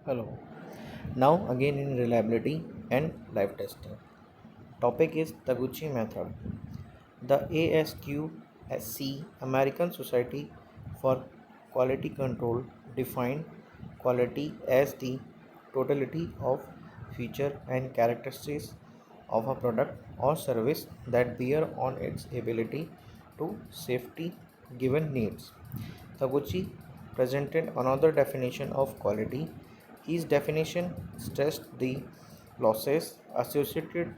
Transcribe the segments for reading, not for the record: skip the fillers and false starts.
Hello. Now again in reliability and live testing. Topic is Taguchi method. The ASQSC American Society for Quality Control defined quality as the totality of feature and characteristics of a product or service that bear on its ability to safety given needs. Taguchi presented another definition of quality. His definition stressed the losses associated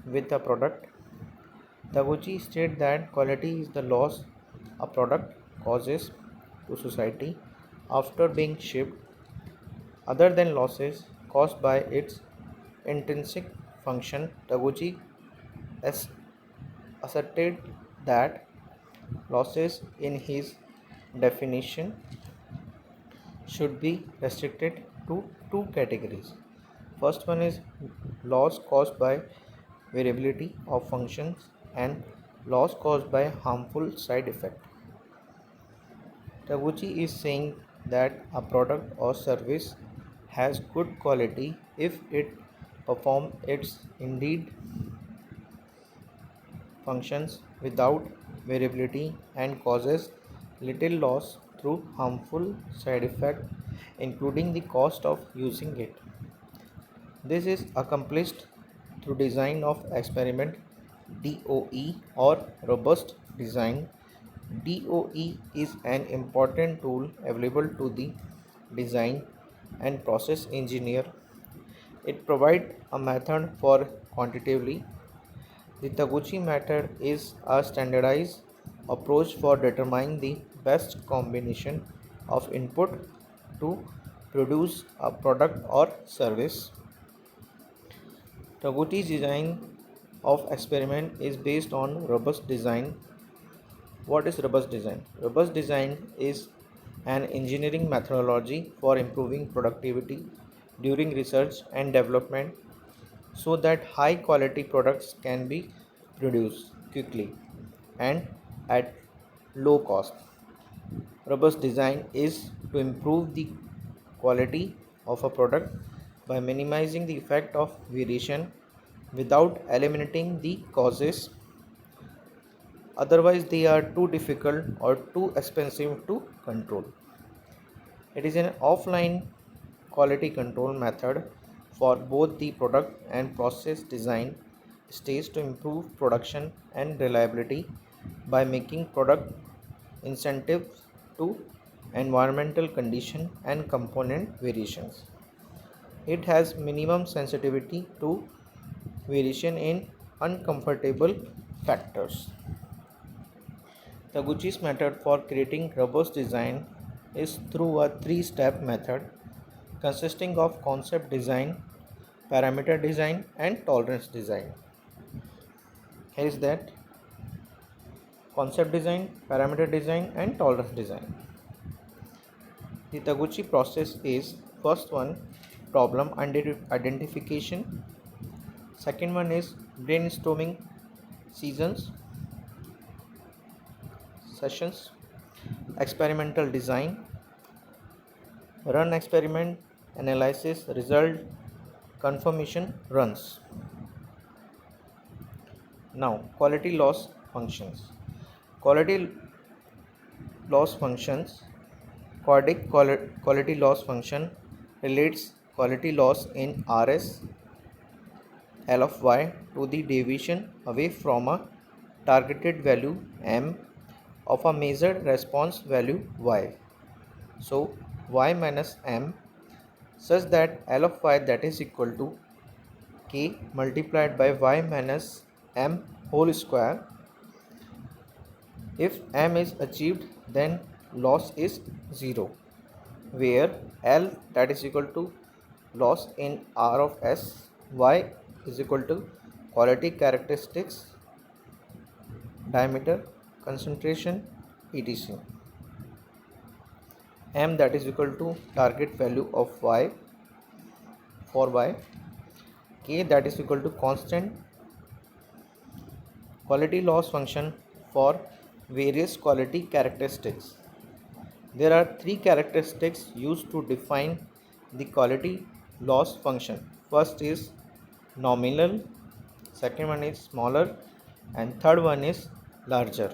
with a product. Taguchi stated that quality is the loss a product causes to society after being shipped, other than losses caused by its intrinsic function. Taguchi as- asserted that losses in his definition should be restricted to two categories. First one is loss caused by variability of functions and loss caused by harmful side effect. Taguchi is saying that a product or service has good quality if it performs its indeed functions without variability and causes little loss through harmful side effect including the cost of using it. This is accomplished through design of experiment DOE or robust design. DOE is an important tool available to the design and process engineer. It provides a method for quantitatively. The Taguchi method is a standardized approach for determining the best combination of input to produce a product or service. Taguchi's design of experiment is based on robust design. What is robust design? Robust design is an engineering methodology for improving productivity during research and development so that high quality products can be produced quickly and at low cost. Robust design is to improve the quality of a product by minimizing the effect of variation without eliminating the causes, otherwise they are too difficult or too expensive to control. It is an offline quality control method for both the product and process design stage to improve production and reliability by making product incentives to environmental condition and component variations. It has minimum sensitivity to variation in uncomfortable factors. Taguchi's method for creating robust design is through a three-step method consisting of concept design, parameter design, and tolerance design. Here is that concept design, parameter design, and tolerance design. The Taguchi process is first one problem identification, second one is brainstorming seasons sessions, experimental design, run experiment, analysis, result, confirmation runs. Now, quality loss functions. Quality loss functions, quality loss function relates quality loss in RS L of y to the deviation away from a targeted value m of a measured response value y. So, y minus m such that L of y that is equal to k multiplied by y minus m whole square. If m is achieved, then loss is 0, where L that is equal to loss in R of S, y is equal to quality characteristics, diameter, concentration, etc. M that is equal to target value of y for y, k that is equal to constant quality loss function for various quality characteristics. There are three characteristics used to define the quality loss function. First is nominal, second one is smaller, and third one is larger.